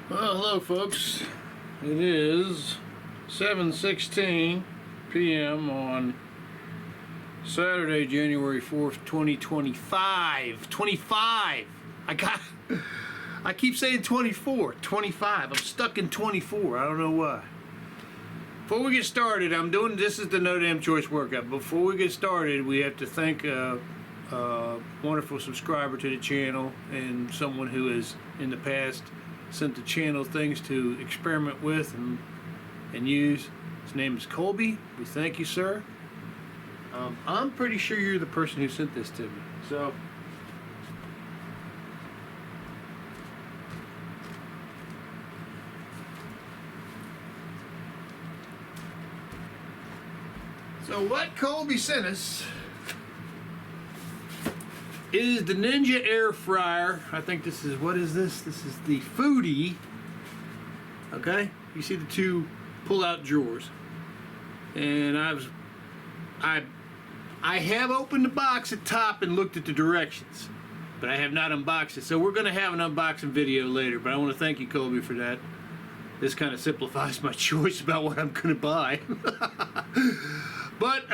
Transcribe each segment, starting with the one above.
Well, hello folks. It is 7:16 p.m. on Saturday, January 4th, 2025. 25! I keep saying 24. 25. I'm stuck in 24. I don't know why. Before we get started, this is the No Damn Choice workout. Before we get started, we have to thank a wonderful subscriber to the channel and someone who has in the past sent the channel things to experiment with and use. His name is Colby. We thank you, sir. I'm pretty sure you're the person who sent this to me. So what Colby sent us is the Ninja Air Fryer. I think this is, what is this? This is the Foodie. Okay, you see the two pull-out drawers, and I have opened the box at top and looked at the directions, but I have not unboxed it. So we're going to have an unboxing video later. But I want to thank you, Colby, for that. This kind of simplifies my choice about what I'm going to buy. But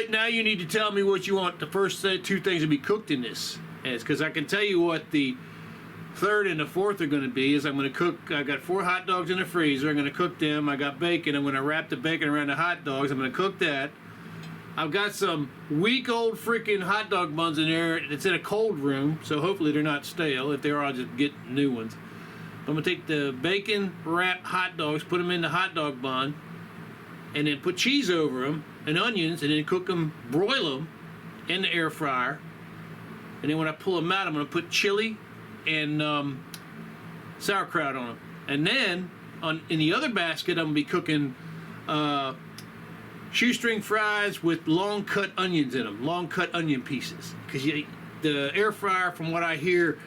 now you need to tell me what you want the first two things to be cooked in this is, because I can tell you what the third and the fourth are going to be. Is I'm going to cook. I got 4 hot dogs in the freezer. I'm going to cook them. I got bacon. I'm going to wrap the bacon around the hot dogs. I'm going to cook that. I've got some week-old freaking hot dog buns in there. It's in a cold room, so hopefully they're not stale. If they are, I'll just get new ones. I'm going to take the bacon wrapped hot dogs, put them in the hot dog bun, and then put cheese over them and onions, and then cook them, broil them in the air fryer. And then when I pull them out, I'm going to put chili and sauerkraut on them. And then in the other basket, I'm going to be cooking shoestring fries with long cut onions in them, long cut onion pieces. Because the air fryer, from what I hear,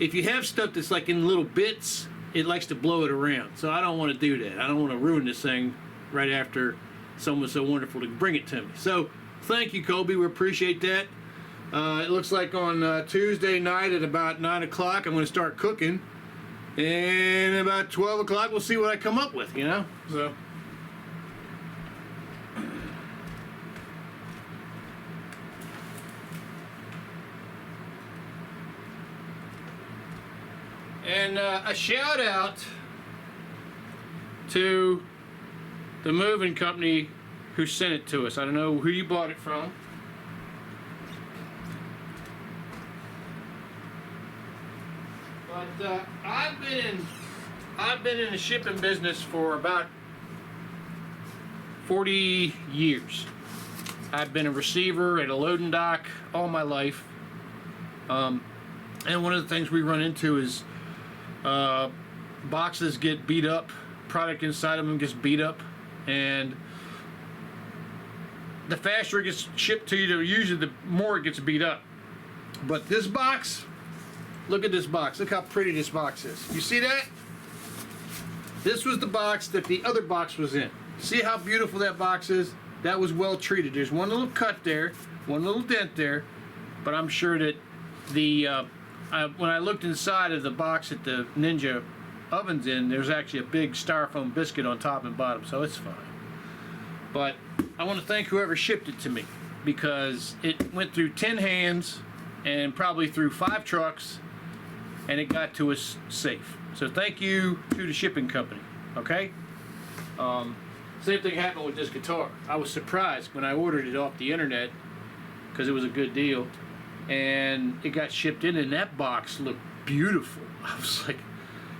if you have stuff that's like in little bits, it likes to blow it around. So I don't want to do that. I don't want to ruin this thing right after someone so wonderful to bring it to me. So thank you, Colby. We appreciate that. It looks like on Tuesday night at about 9 o'clock I'm going to start cooking, and about 12 o'clock we'll see what I come up with, you know. So and a shout out to the moving company who sent it to us. I don't know who you bought it from. But I've been in the shipping business for about 40 years. I've been a receiver at a loading dock all my life. And one of the things we run into is boxes get beat up, product inside of them gets beat up, and the faster it gets shipped to you, usually the more it gets beat up. But this box, look at this box. Look how pretty this box is. You see that? This was the box that the other box was in. See how beautiful that box is? That was well treated. There's one little cut there, one little dent there, but I'm sure that when I looked inside of the box that the Ninja oven's in, there's actually a big styrofoam biscuit on top and bottom, so it's fine. But I want to thank whoever shipped it to me, because it went through 10 hands and probably through 5 trucks, and it got to us safe. So thank you to the shipping company, okay? Same thing happened with this guitar. I was surprised when I ordered it off the internet, because it was a good deal, and it got shipped in, and that box looked beautiful. I was like,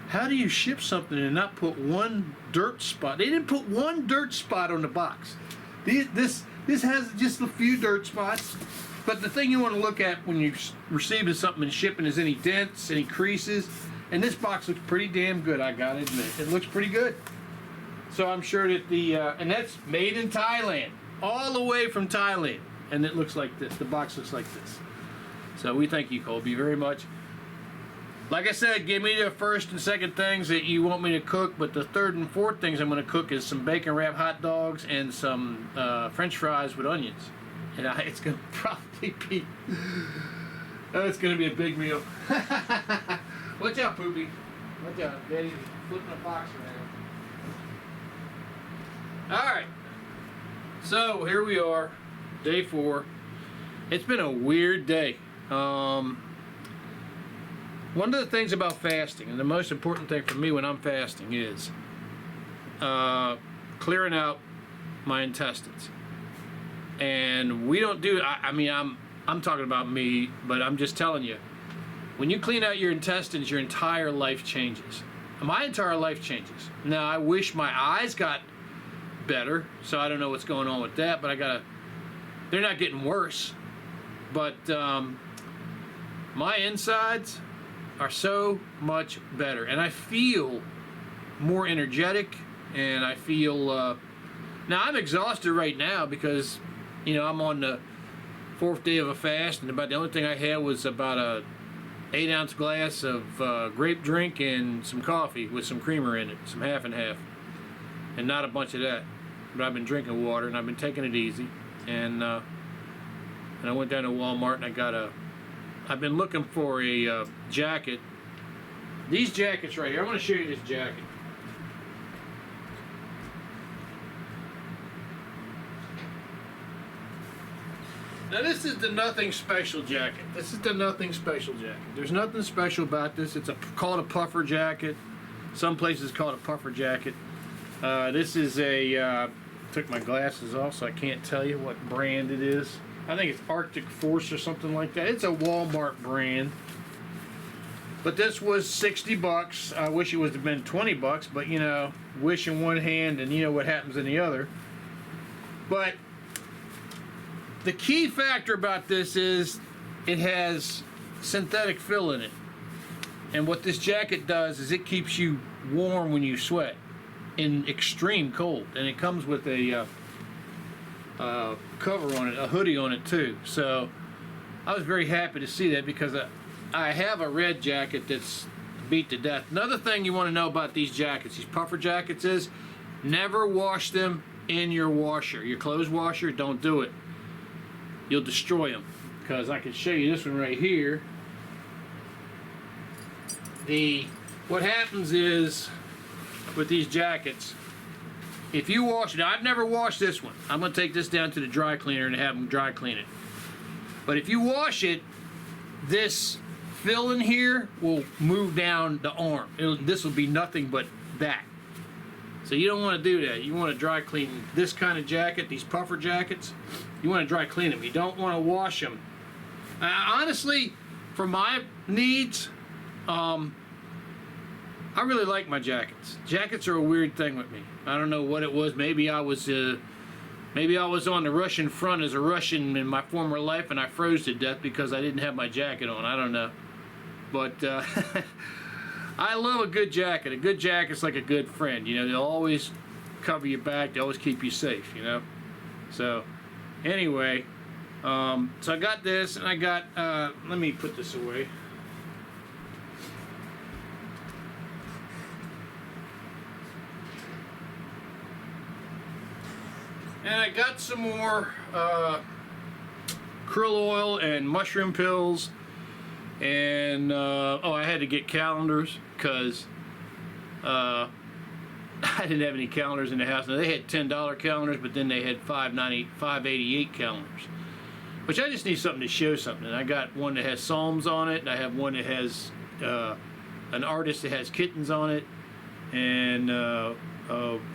how do you ship something and not put one dirt spot? They didn't put one dirt spot on the box. This has just a few dirt spots. But the thing you want to look at when you're receiving something and shipping is any dents, any creases. And this box looks pretty damn good, I gotta admit. It looks pretty good. So I'm sure that and that's made in Thailand. All the way from Thailand. And it looks like this. The box looks like this. So we thank you, Colby, very much. Like I said, give me the first and second things that you want me to cook, but the third and fourth things I'm going to cook is some bacon wrapped hot dogs and some French fries with onions. And it's going to probably be, it's going to be a big meal. Watch out, Poopy. Look out, Daddy's flipping a box around. Alright. So, here we are. Day 4. It's been a weird day. One of the things about fasting, and the most important thing for me when I'm fasting is clearing out my intestines. And we don't do, I mean, I'm talking about me, but I'm just telling you, when you clean out your intestines, your entire life changes. My entire life changes. Now, I wish my eyes got better, so I don't know what's going on with that, but they're not getting worse. But my insides are so much better, and I feel more energetic, and I feel, now I'm exhausted right now because, you know, I'm on the 4th day of a fast, and about the only thing I had was about a 8-ounce glass of grape drink and some coffee with some creamer in it, some half and half, and not a bunch of that. But I've been drinking water and I've been taking it easy, and I went down to Walmart and I've been looking for a jacket. These jackets right here. I want to show you this jacket. Now this is the Nothing Special jacket. This is the Nothing Special jacket. There's nothing special about this. It's called a puffer jacket. Some places call it a puffer jacket. This is took my glasses off so I can't tell you what brand it is. I think it's Arctic Force or something like that. It's a Walmart brand. But this was 60 bucks. I wish it would have been 20 bucks, but you know, wish in one hand and you know what happens in the other. But the key factor about this is it has synthetic fill in it. And what this jacket does is it keeps you warm when you sweat in extreme cold. And it comes with a cover on it, a hoodie on it too. So I was very happy to see that because I have a red jacket that's beat to death. Another thing you want to know about these jackets, these puffer jackets, is never wash them in your washer. Your clothes washer, don't do it. You'll destroy them. Because I can show you this one right here. What happens is with these jackets, if you wash it, I've never washed this one. I'm going to take this down to the dry cleaner and have them dry clean it. But if you wash it, this fill in here will move down the arm. This will be nothing but that. So you don't want to do that. You want to dry clean this kind of jacket, these puffer jackets. You want to dry clean them. You don't want to wash them. Honestly, for my needs, I really like my jackets. Jackets are a weird thing with me. I don't know what it was. Maybe I was on the Russian front as a Russian in my former life, and I froze to death because I didn't have my jacket on. I don't know, but I love a good jacket. A good jacket's like a good friend. You know, they'll always cover your back. They always keep you safe. You know. So anyway, so I got this, and I got. Let me put this away. And I got some more krill oil and mushroom pills, and I had to get calendars because I didn't have any calendars in the house. Now they had $10 calendars, but then they had $5.88 calendars, which I just need something to show something. And I got one that has Psalms on it, and I have one that has an artist that has kittens on it, and a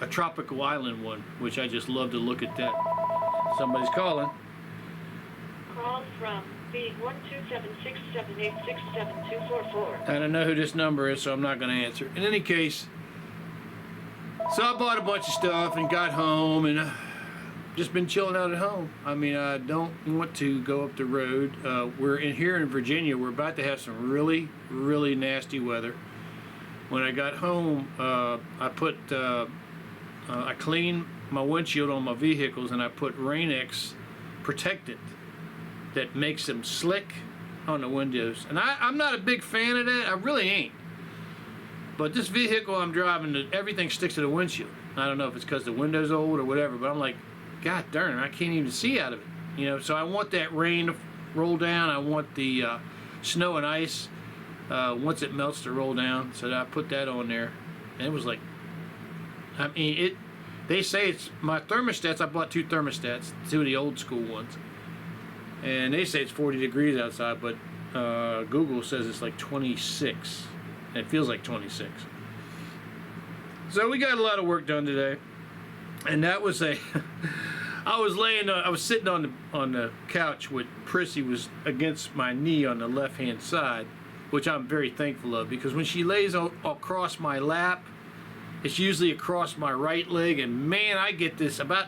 tropical island one, which I just love to look at that. Somebody's calling. Call from B12767867244. I don't know who this number is, so I'm not going to answer. In any case, so I bought a bunch of stuff and got home and just been chilling out at home. I mean, I don't want to go up the road. We're here in Virginia. We're about to have some really, really nasty weather. When I got home, I cleaned my windshield on my vehicles, and I put Rain-X protectant that makes them slick on the windows. And I'm not a big fan of that. I really ain't. But this vehicle I'm driving, everything sticks to the windshield. I don't know if it's because the window's old or whatever, but I'm like, God darn it, I can't even see out of it. You know, so I want that rain to roll down. I want the snow and ice once it melts to roll down. So I put that on there, and it was like, I mean, it. They say it's my thermostats. I bought 2 thermostats, 2 of the old school ones, and they say it's 40 degrees outside, but Google says it's like 26. And it feels like 26. So we got a lot of work done today, and that was a. I was sitting on the couch with Prissy was against my knee on the left hand side, which I'm very thankful of, because when she lays across my lap, it's usually across my right leg, and man, I get this about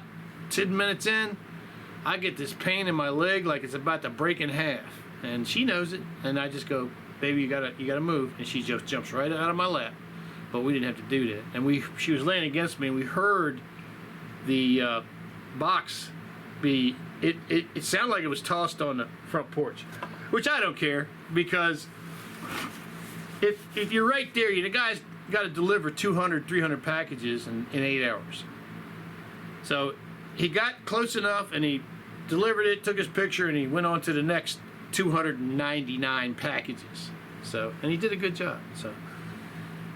10 minutes in, I get this pain in my leg like it's about to break in half, and she knows it, and I just go, baby, you gotta move, and she just jumps right out of my lap. But we didn't have to do that, and she was laying against me, and we heard the box it sounded like it was tossed on the front porch, which I don't care, because if you're right there, the guy's got to deliver 200, 300 packages in 8 hours. So he got close enough, and he delivered it, took his picture, and he went on to the next 299 packages. So, and he did a good job. So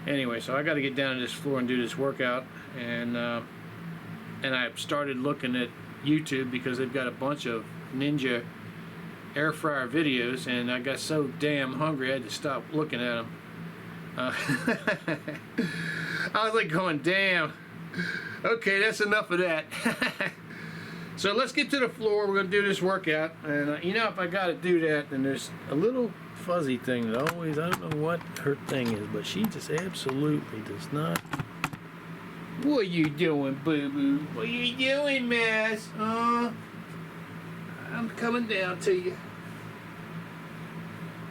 anyway, so I got to get down to this floor and do this workout, and I started looking at YouTube because they've got a bunch of Ninja Air Fryer videos, and I got so damn hungry I had to stop looking at them. I was like going, damn, okay, that's enough of that. So let's get to the floor. We're going to do this workout, and if I got to do that, then there's a little fuzzy thing that always, I don't know what her thing is, but she just absolutely does not. What are you doing, boo-boo? What are you doing, miss? I'm coming down to you.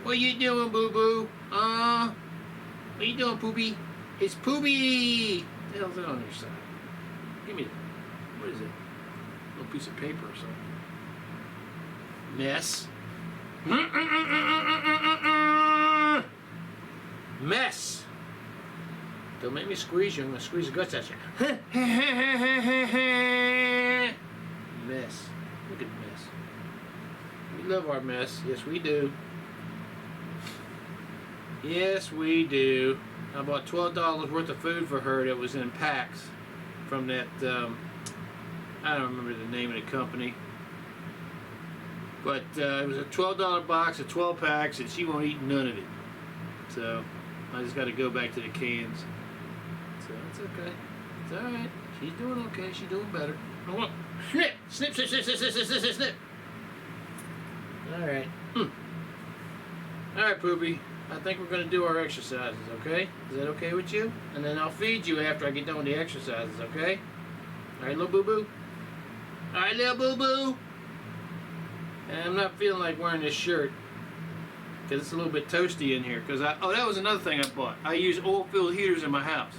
What are you doing, boo-boo? What are you doing, Poopy? It's Poopy! What the hell's that on your side? Give me that. What is it? A little piece of paper or something. Mess. Mess. Don't make me squeeze you. I'm going to squeeze the guts out you. Mess. Look at the mess. We love our mess. Yes, we do. Yes, we do. I bought $12 worth of food for her that was in packs from that, I don't remember the name of the company. But it was a $12 box of 12 packs, and she won't eat none of it. So I just got to go back to the cans. So it's okay. It's all right. She's doing okay. She's doing better. Come on. Snip! Snip, snip, snip, snip, snip, snip, snip, snip. All right. All right, Poopy. I think we're going to do our exercises, okay? Is that okay with you? And then I'll feed you after I get done with the exercises, okay? All right, little boo-boo? All right, little boo-boo? And I'm not feeling like wearing this shirt because it's a little bit toasty in here. Because that was another thing I bought. I use oil-filled heaters in my house.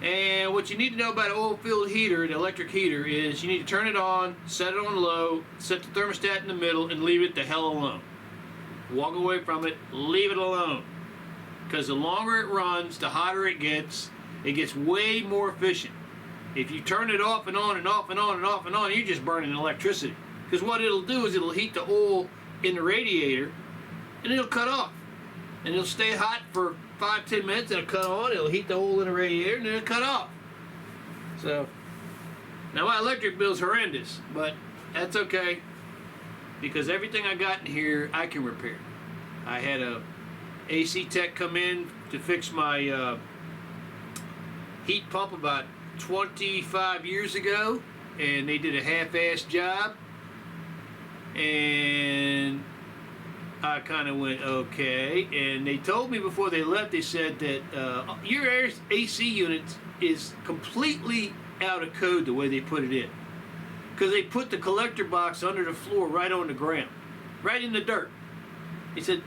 And what you need to know about an oil-filled heater, the electric heater, is you need to turn it on, set it on low, set the thermostat in the middle, and leave it the hell alone. Walk away from it, leave it alone. Because the longer it runs, the hotter it gets way more efficient. If you turn it off and on and off and on and off and on, you're just burning electricity. Because what it'll do is it'll heat the oil in the radiator, and it'll cut off. And it'll stay hot for 5-10 minutes, and it'll cut on, it'll heat the oil in the radiator, and then it'll cut off. So, now my electric bill's horrendous, but that's okay. Because everything I got in here, I can repair. I had a AC tech come in to fix my heat pump about 25 years ago, and they did a half-assed job, and I kind of went, okay, and they told me before they left, they said that your AC unit is completely out of code the way they put it in. Because they put the collector box under the floor right on the ground, right in the dirt. He said,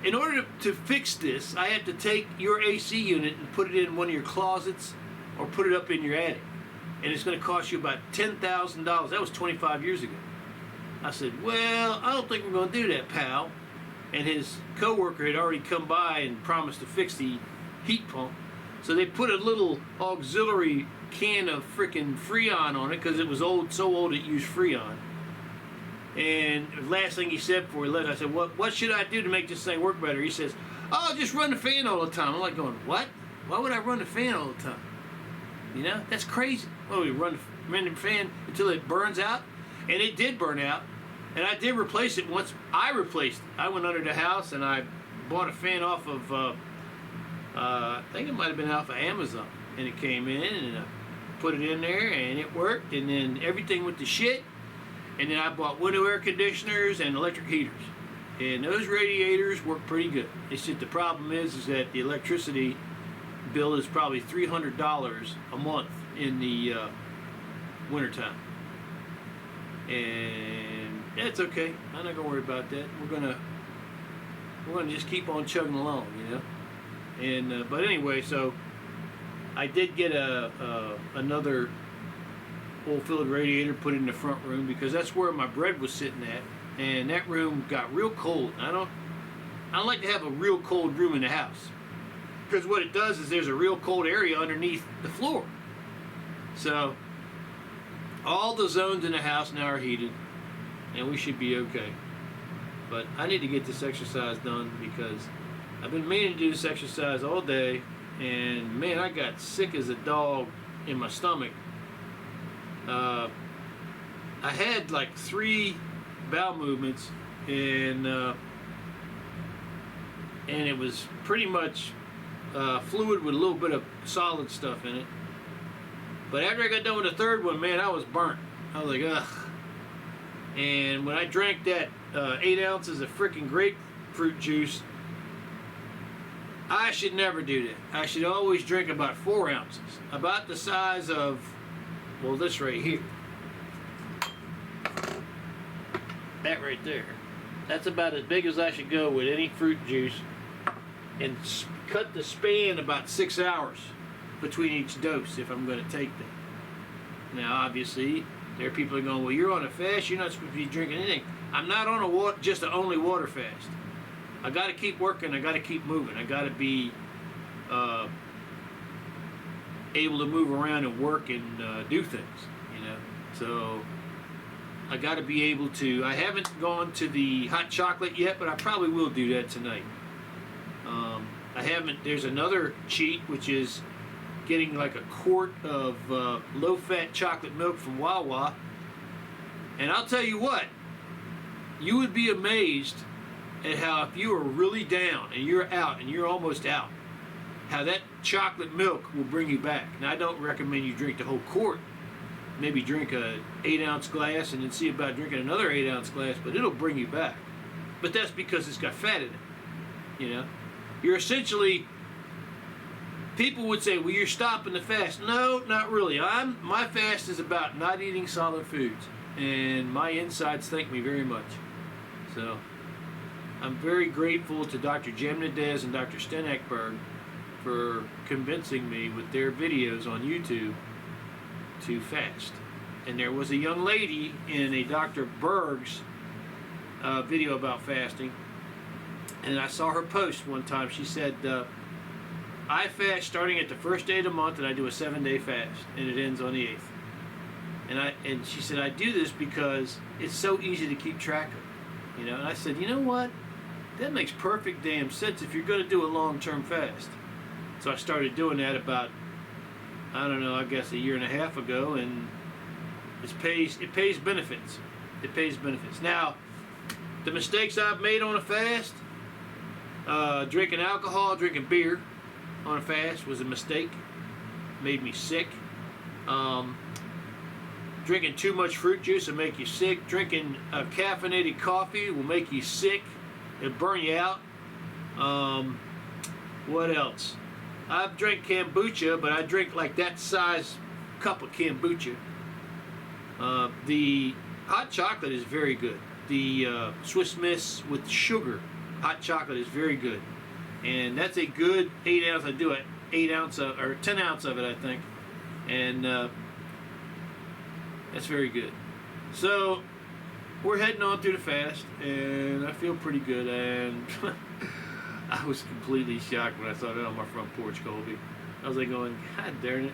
in order to fix this, I have to take your AC unit and put it in one of your closets or put it up in your attic. And it's going to cost you about $10,000. That was 25 years ago. I said, well, I don't think we're going to do that, pal. And his coworker had already come by and promised to fix the heat pump. So they put a little auxiliary can of freaking Freon on it because it was old, so old it used Freon. And the last thing he said before he left, I said, what should I do to make this thing work better? He says, oh, just run the fan all the time. I'm like going, what? Why would I run the fan all the time? You know, that's crazy. Well, we run the fan until it burns out. And it did burn out. And I did replace it once. I replaced it. I went under the house and I bought a fan off of, I think it might have been off of Amazon. And it came in and I put it in there and it worked. And then everything went to shit. And then I bought window air conditioners and electric heaters. And those radiators work pretty good. It's just the problem is that the electricity bill is probably $300 a month in the wintertime. And that's okay. I'm not gonna worry about that. We're gonna just keep on chugging along, you know. And but anyway, so I did get another oil-filled radiator put in the front room because that's where my bread was sitting at, and that room got real cold. I don't like to have a real cold room in the house because what it does is there's a real cold area underneath the floor. So all the zones in the house now are heated, and we should be okay. But I need to get this exercise done because I've been meaning to do this exercise all day, and man, I got sick as a dog in my stomach. I had like 3 bowel movements, and it was pretty much fluid with a little bit of solid stuff in it. But after I got done with the 3rd one, man, I was burnt. I was like, ugh. And when I drank that 8 ounces of freaking grapefruit juice, I should never do that. I should always drink about 4 ounces, about the size of, well, this right here. That right there. That's about as big as I should go with any fruit juice, and cut the span about 6 hours between each dose if I'm going to take that. Now, obviously, there are people that are going, well, you're on a fast, you're not supposed to be drinking anything. I'm not on a just an only water fast. I got to keep working, I got to keep moving, I got to be able to move around and work and do things, you know. So I got to be able to. I haven't gone to the hot chocolate yet, but I probably will do that tonight. I haven't. There's another cheat, which is getting like a quart of low-fat chocolate milk from Wawa. And I'll tell you what, you would be amazed at how if you are really down and you're out and you're almost out, how that chocolate milk will bring you back. Now, I don't recommend you drink the whole quart. Maybe drink a 8-ounce glass and then see about drinking another 8-ounce glass, but it'll bring you back. But that's because it's got fat in it, you know. You're essentially, people would say, well, you're stopping the fast. No, not really. My fast is about not eating solid foods, and my insides thank me very much. So I'm very grateful to Dr. Jemnadez and Dr. Sten Ekberg for convincing me with their videos on YouTube to fast. And there was a young lady in a Dr. Berg's video about fasting, and I saw her post one time. She said, I fast starting at the first day of the month, and I do a 7-day fast, and it ends on the 8th. And she said, I do this because it's so easy to keep track of, you know. And I said, you know what? That makes perfect damn sense if you're going to do a long-term fast. So I started doing that about, I don't know, I guess a year and a half ago, and it pays benefits. It pays benefits. Now, the mistakes I've made on a fast, drinking alcohol, drinking beer on a fast was a mistake. Made me sick. Drinking too much fruit juice will make you sick. Drinking caffeinated coffee will make you sick. It'll burn you out. What else? I've drank kombucha, but I drink like that size cup of kombucha. The hot chocolate is very good. The Swiss Miss with sugar hot chocolate is very good, and that's a good 8 ounce. I do it 8 ounce or 10 ounce of it, I think, and that's very good. So we're heading on through the fast, and I feel pretty good. And I was completely shocked when I saw that on my front porch, Colby. I was like going, God darn it.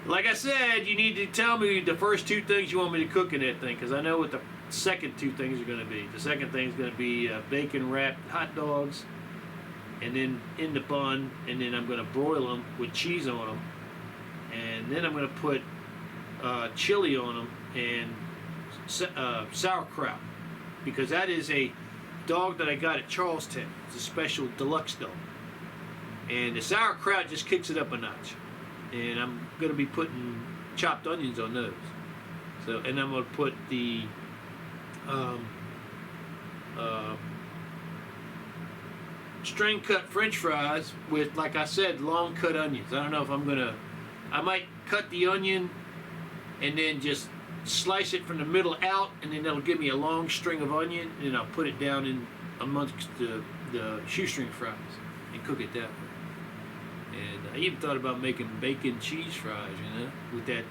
Like I said, you need to tell me the first two things you want me to cook in that thing, because I know what the second two things are going to be. The second thing is going to be bacon wrapped hot dogs, and then in the bun, and then I'm going to broil them with cheese on them, and then I'm going to put chili on them and sauerkraut, because that is a dog that I got at Charlestown. It's a special deluxe dog, and the sauerkraut just kicks it up a notch. And I'm going to be putting chopped onions on those. So, and I'm going to put the string cut French fries with, like I said, long cut onions. I don't know if I'm going to, I might cut the onion and then just slice it from the middle out, and then that'll give me a long string of onion, and then I'll put it down in amongst the shoestring fries and cook it that way. And I even thought about making bacon cheese fries, you know, with that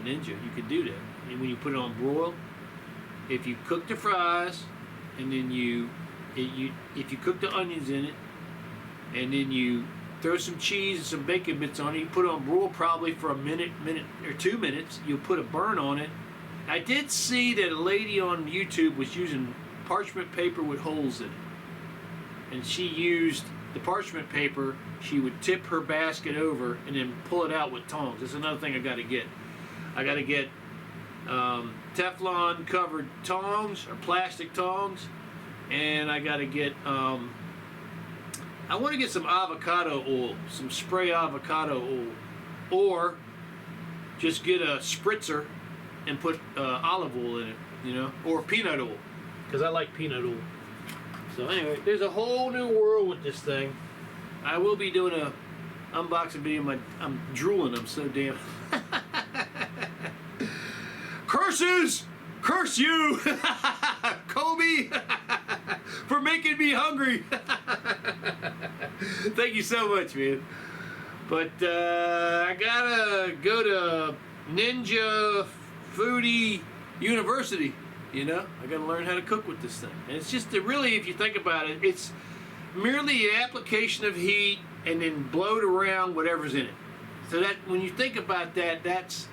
Ninja. You could do that. And when you put it on broil, if you cook the fries, and then if you cook the onions in it, and then you throw some cheese and some bacon bits on it, you put it on broil probably for a minute or 2 minutes. You'll put a burn on it. I did see that a lady on YouTube was using parchment paper with holes in it, and she used the parchment paper. She would tip her basket over and then pull it out with tongs. That's another thing I got to get. I got to get Teflon covered tongs or plastic tongs, and I got to get I want to get some avocado oil, some spray avocado oil, or just get a spritzer and put olive oil in it, you know, or peanut oil, because I like peanut oil. So anyway, there's a whole new world with this thing. I will be doing a unboxing video. I'm drooling. I'm so damn. Curses! Curse you, Colby, for making me hungry. Thank you so much, man. But I gotta go to Ninja Foodi University. You know, I gotta learn how to cook with this thing. And it's just really, if you think about it, it's merely an application of heat and then blowed around whatever's in it. So that when you think about that, that's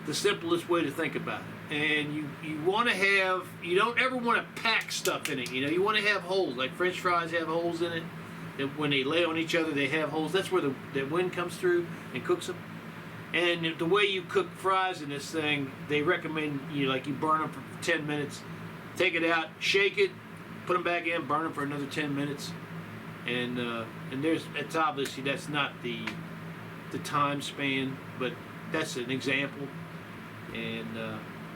the simplest way to think about it. And you want to have, you don't ever want to pack stuff in it. You know, you want to have holes. Like French fries have holes in it. That when they lay on each other, they have holes. That's where the wind comes through and cooks them. And the way you cook fries in this thing, they recommend you burn them for 10 minutes, take it out, shake it, put them back in, burn them for another 10 minutes, and it's obviously that's not the time span, but that's an example. And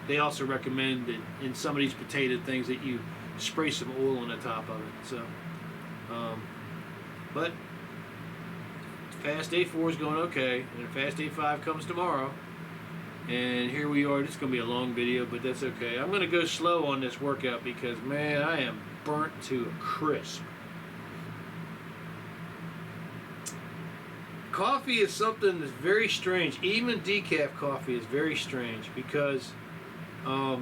they also recommend that in some of these potato things that you spray some oil on the top of it. So, but Fast Day 4 is going okay, and Fast Day 5 comes tomorrow. And here we are. This is going to be a long video, but that's okay. I'm going to go slow on this workout because, man, I am burnt to a crisp. Coffee is something that's very strange. Even decaf coffee is very strange because I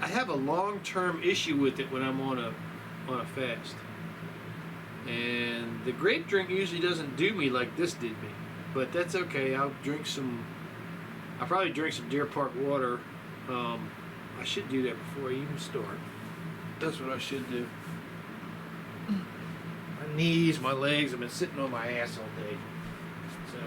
have a long-term issue with it when I'm on a fast. And the grape drink usually doesn't do me like this did me. But that's okay. I'll probably drink some Deer Park water. I should do that before I even start. That's what I should do. My knees, my legs, I've been sitting on my ass all day. So.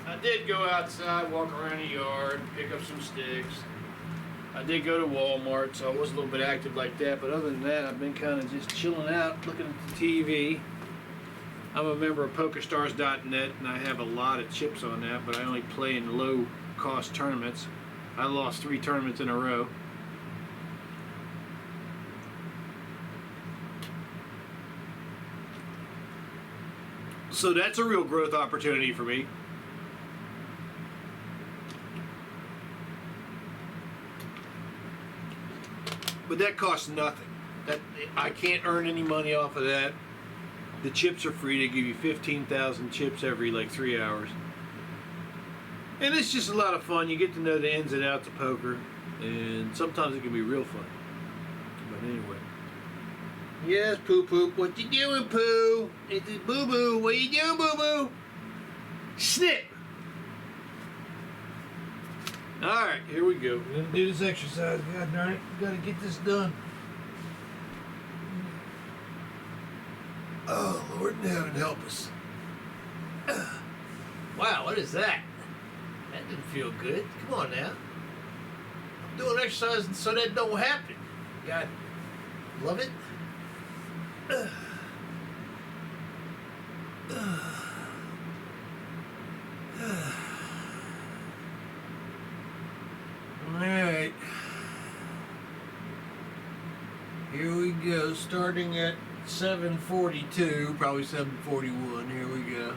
I did go outside, walk around the yard, pick up some sticks. I did go to Walmart, so I was a little bit active like that, but other than that, I've been kind of just chilling out, looking at the TV. I'm a member of PokerStars.net, and I have a lot of chips on that, but I only play in low-cost tournaments. I lost 3 tournaments in a row. So that's a real growth opportunity for me. But that costs nothing. I can't earn any money off of that. The chips are free. They give you 15,000 chips every 3 hours. And it's just a lot of fun. You get to know the ins and outs of poker, and sometimes it can be real fun. But anyway. Yes, Poo Poo. What you doing, Pooh? It's Boo Boo. What you doing, Boo Boo? Snip. All right, here we go. We're gonna do this exercise. God darn it, we gotta get this done. Oh, Lord in heaven, help us. Wow, what is that? That didn't feel good. Come on now. I'm doing exercise so that don't happen. God, love it. Alright. Here we go, starting at 7:42, probably 7:41. Here we go.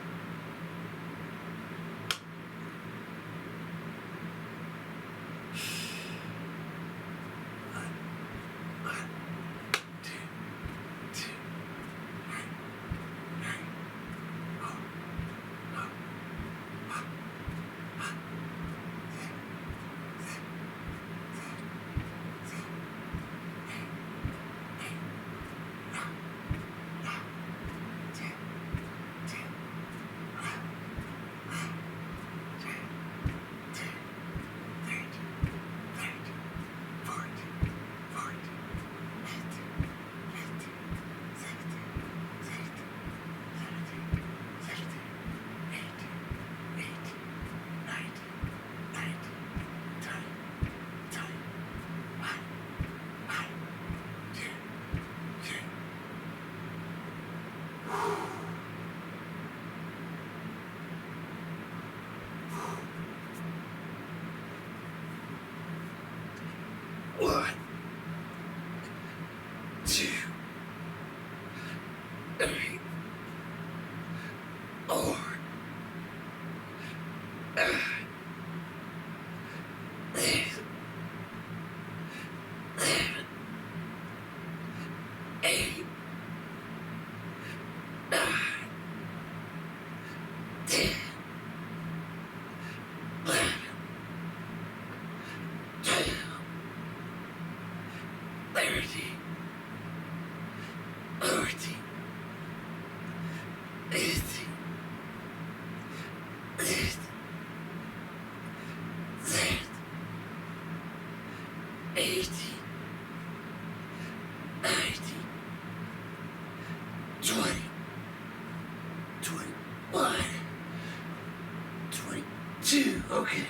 Okay.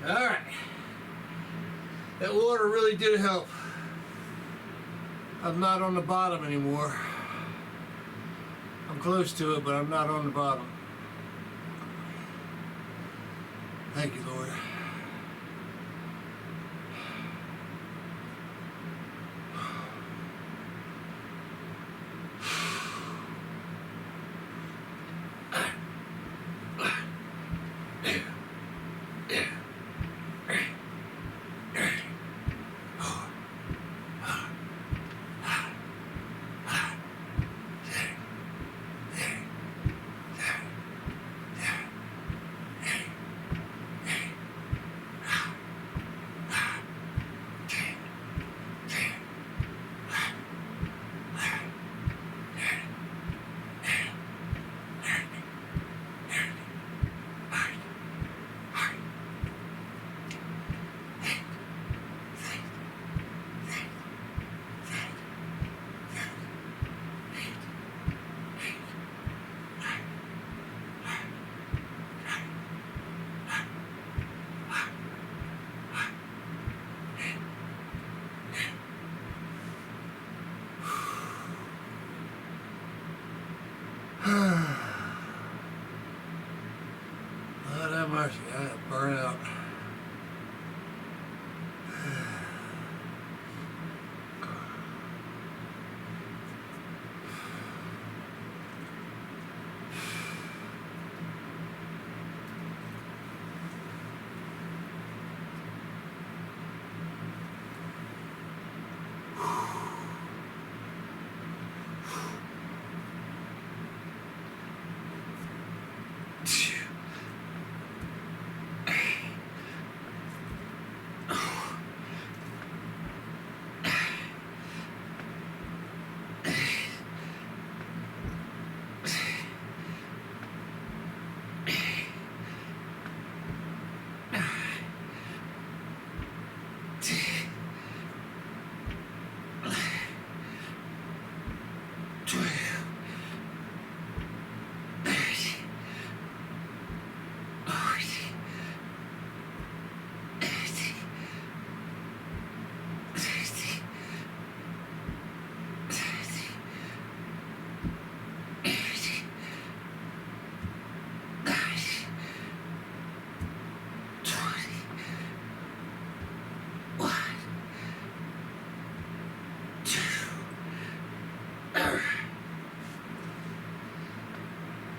Alright. That water really did help. I'm not on the bottom anymore. I'm close to it, but I'm not on the bottom. Thank you, Lord. Lord have mercy, I got burnt out.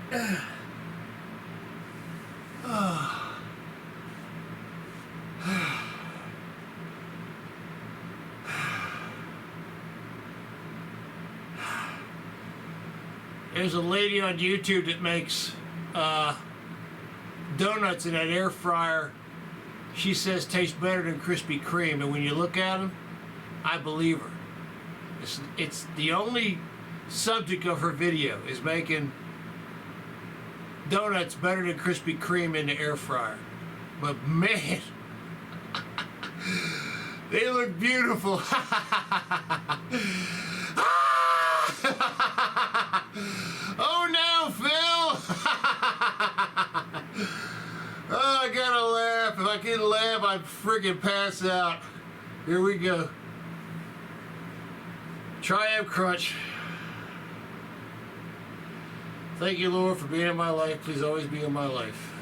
There's a lady on YouTube that makes donuts in that air fryer. She says taste better than Krispy Kreme, and when you look at them, I believe her. It's the only subject of her video is making donuts better than Krispy Kreme in the air fryer. But man, they look beautiful. Oh no, Phil! Oh, I gotta laugh. If I couldn't laugh, I'd friggin' pass out. Here we go. Triumph Crunch. Thank you, Lord, for being in my life. Please always be in my life.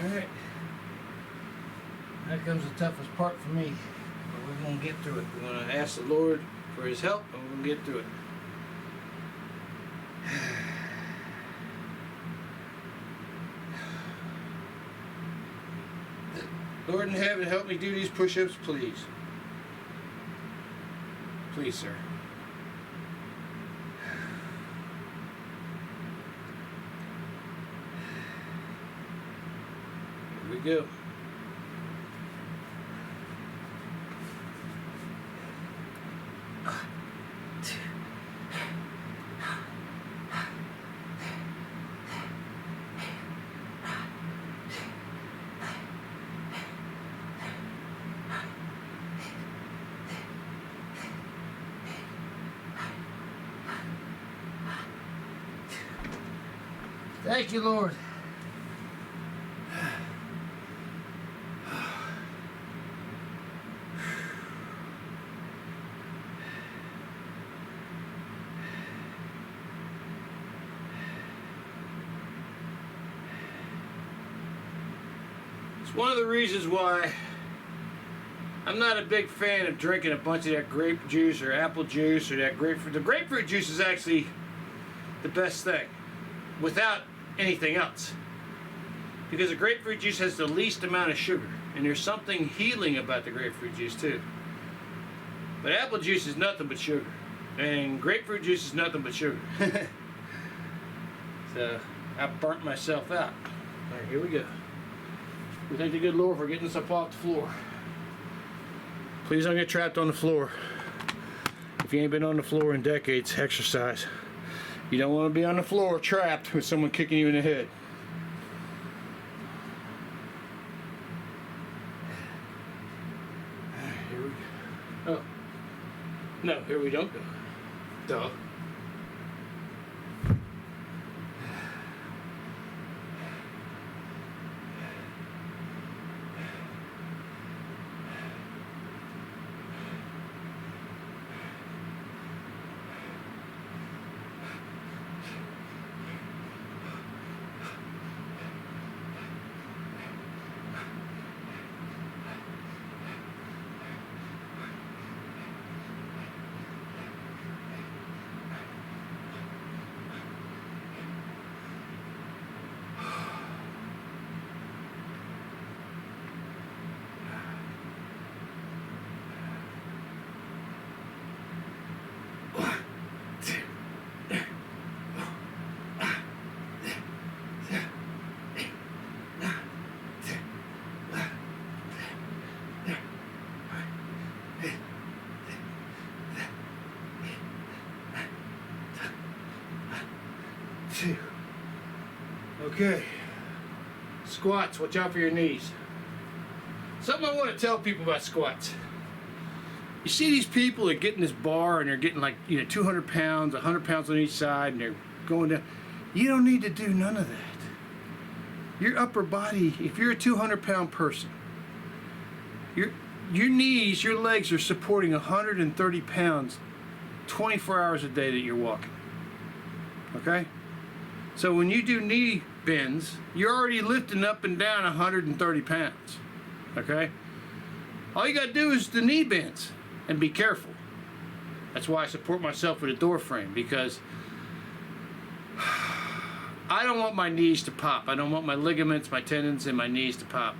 Alright. That comes the toughest part for me. But we're going to get through it. We're going to ask the Lord for His help, and we're going to get through it. Lord in heaven, help me do these push-ups, please. Please, sir. Here we go. Thank you, Lord. It's one of the reasons why I'm not a big fan of drinking a bunch of that grape juice or apple juice or that grapefruit. The grapefruit juice is actually the best thing without anything else, because the grapefruit juice has the least amount of sugar, and there's something healing about the grapefruit juice too. But apple juice is nothing but sugar, and grapefruit juice is nothing but sugar. So I burnt myself out. All right, here we go. We thank the good Lord for getting us up off the floor. Please don't get trapped on the floor. If you ain't been on the floor in decades, exercise. You don't want to be on the floor trapped with someone kicking you in the head. Here we go. Oh. No, here we don't go. Duh. Two. Okay. Squats, watch out for your knees. Something I want to tell people about squats. You see these people that get in this bar and they're getting like, 200 pounds, 100 pounds on each side, and they're going down. You don't need to do none of that. Your upper body, if you're a 200-pound person, your knees, your legs are supporting 130 pounds 24 hours a day that you're walking. Okay? So when you do knee bends, you're already lifting up and down 130 pounds. Okay? All you got to do is the knee bends and be careful. That's why I support myself with a door frame, because I don't want my knees to pop. I don't want my ligaments, my tendons, and my knees to pop.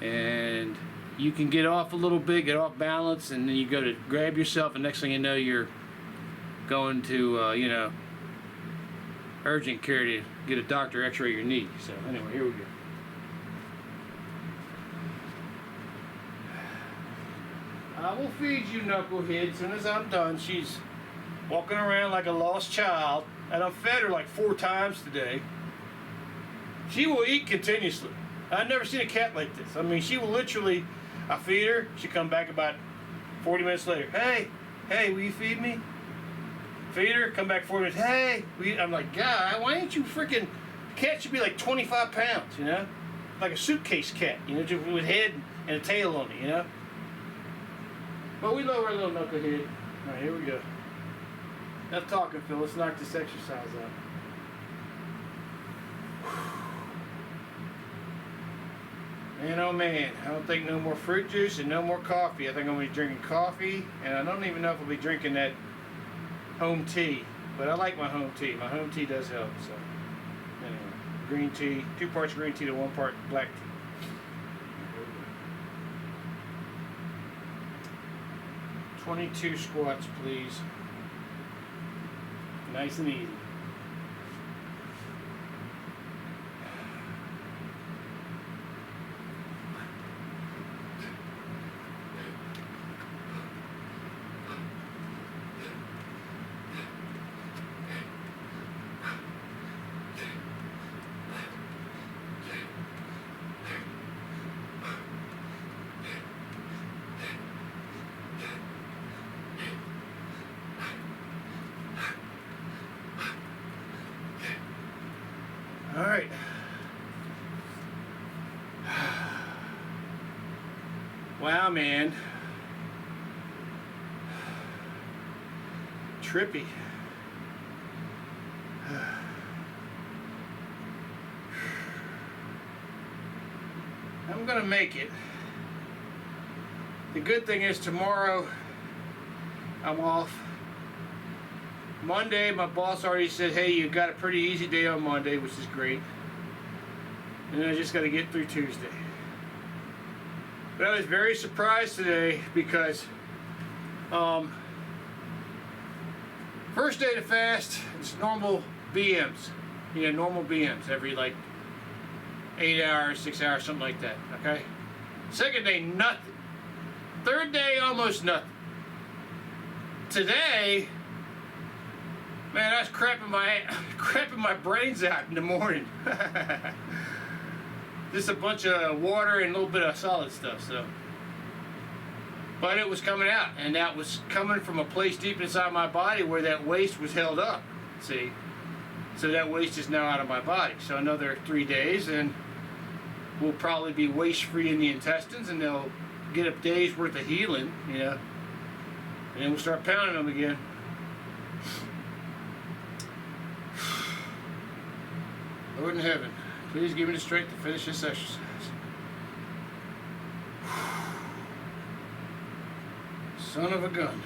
And you can get off a little bit, get off balance, and then you go to grab yourself, and next thing you know, you're going to, urgent care to get a doctor x-ray your knee. So anyway, here we go. I will feed you, Knucklehead, as soon as I'm done. She's walking around like a lost child, and I've fed her like 4 times today. She will eat continuously. I've never seen a cat like this. I mean, she will literally, I feed her, she come back about 40 minutes later. Hey, will you feed me? Feed her, come back 40 minutes. Hey, I'm like, God, why ain't you freaking, cat should be like 25 pounds, Like a suitcase cat, just with head and a tail on it, But we love our little knucklehead. All right, here we go. Enough talking, Phil. Let's knock this exercise out. Man, oh man, I don't think no more fruit juice and no more coffee. I think I'm going to be drinking coffee, and I don't even know if I'll be drinking that home tea. But I like my home tea. My home tea does help, so. Anyway, green tea, 2 parts green tea to 1 part black tea. 22 squats, please. Nice and easy. All right. Wow, man. Trippy. I'm gonna make it. The good thing is tomorrow I'm off. Monday, my boss already said, hey, you got a pretty easy day on Monday, which is great. And then I just got to get through Tuesday. But I was very surprised today because first day to fast, it's normal BMs. Normal BMs every like 8 hours, 6 hours, something like that. Okay. Second day, nothing. Third day, almost nothing. Today, man, I was crapping my brains out in the morning. Just a bunch of water and a little bit of solid stuff. So, but it was coming out, and that was coming from a place deep inside my body where that waste was held up. See, so that waste is now out of my body. So another 3 days, and we'll probably be waste-free in the intestines, and they'll get a day's worth of healing, you know, and then we'll start pounding them again. Lord in heaven, please give me the strength to finish this exercise. Son of a gun.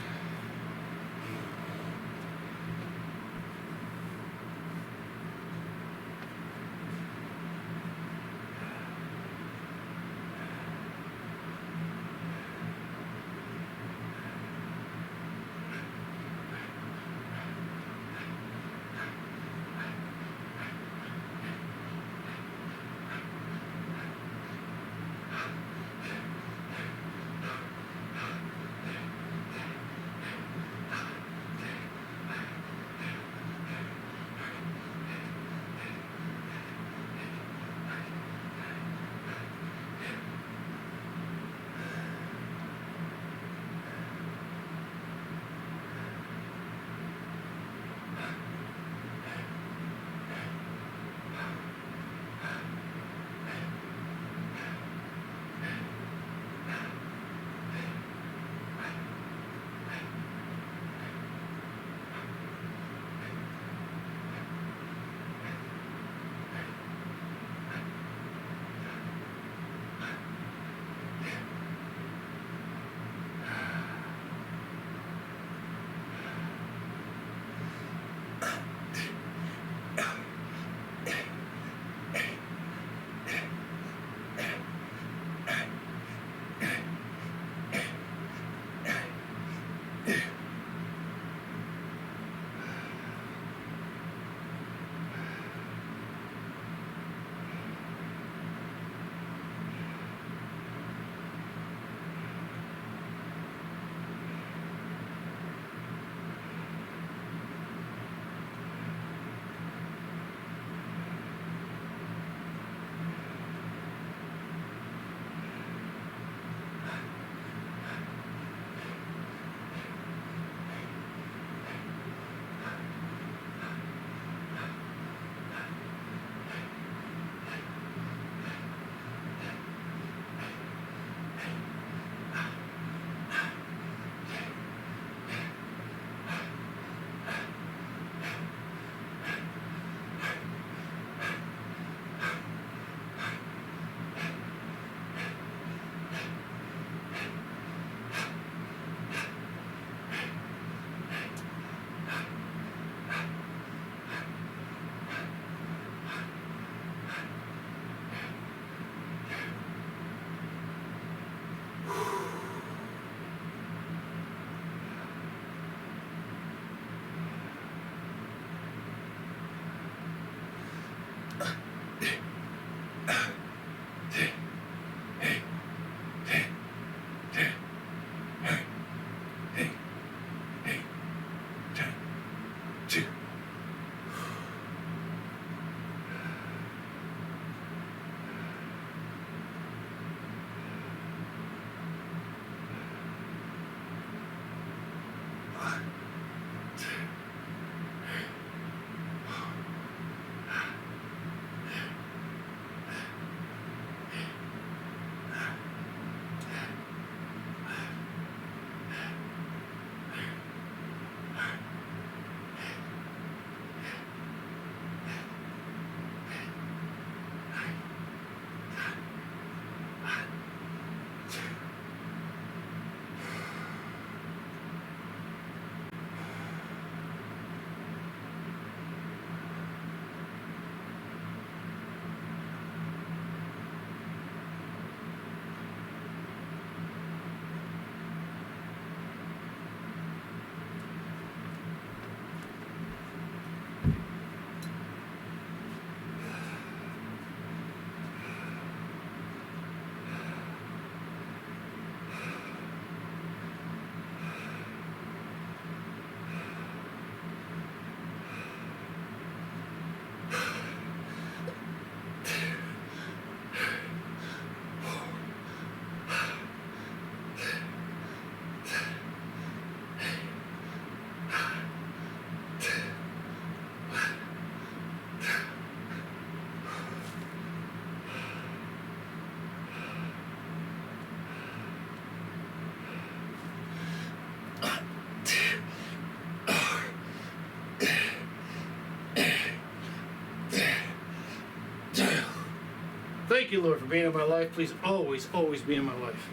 Thank you, Lord, for being in my life. Please always, always be in my life.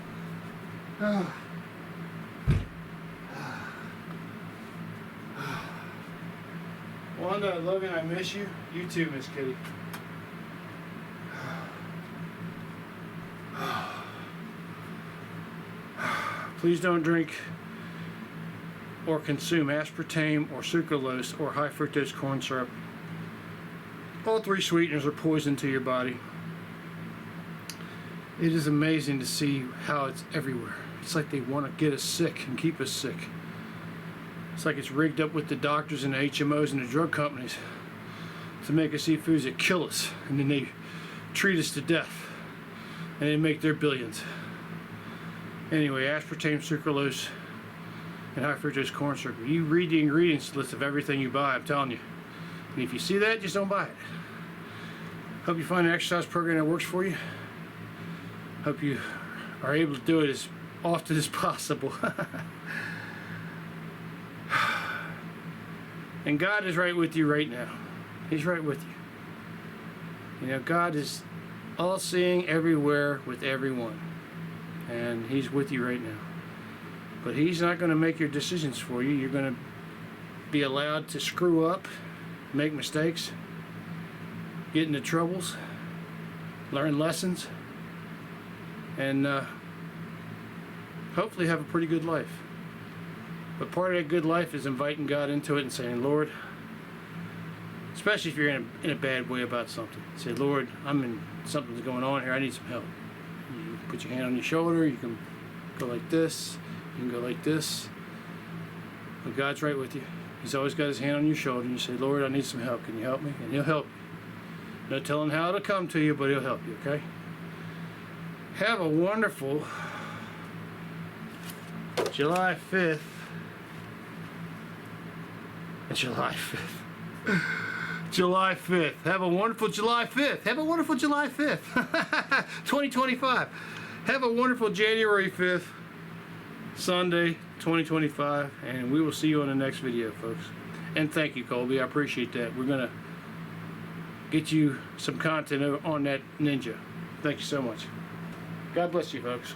Wanda, I love you and I miss you. You too, Miss Kitty. Please don't drink or consume aspartame or sucralose or high fructose corn syrup. All three sweeteners are poison to your body. It is amazing to see how it's everywhere. It's like they want to get us sick and keep us sick. It's like it's rigged up with the doctors and the HMOs and the drug companies to make us eat foods that kill us, and then they treat us to death, and they make their billions. Anyway, aspartame, sucralose, and high fructose corn syrup. You read the ingredients list of everything you buy, I'm telling you. And if you see that, just don't buy it. Hope you find an exercise program that works for you. Hope you are able to do it as often as possible. And God is right with you right now. He's right with you. You know, God is all-seeing everywhere with everyone. And He's with you right now. But He's not going to make your decisions for you. You're going to be allowed to screw up, make mistakes, get into troubles, learn lessons, and hopefully have a pretty good life. But part of that good life is inviting God into it and saying, Lord, especially if you're in a bad way about something, say, Lord, something's going on here, I need some help. You put your hand on your shoulder, you can go like this, you can go like this. But God's right with you. He's always got His hand on your shoulder, and you say, Lord, I need some help. Can you help me? And He'll help you. No telling how it'll come to you, but He'll help you, okay? Have a wonderful July 5th. July 5th. July 5th. Have a wonderful July 5th. Have a wonderful July 5th. 2025. Have a wonderful January 5th. Sunday, 2025. And we will see you on the next video, folks. And thank you, Colby. I appreciate that. We're going to get you some content on that Ninja. Thank you so much. God bless you, folks.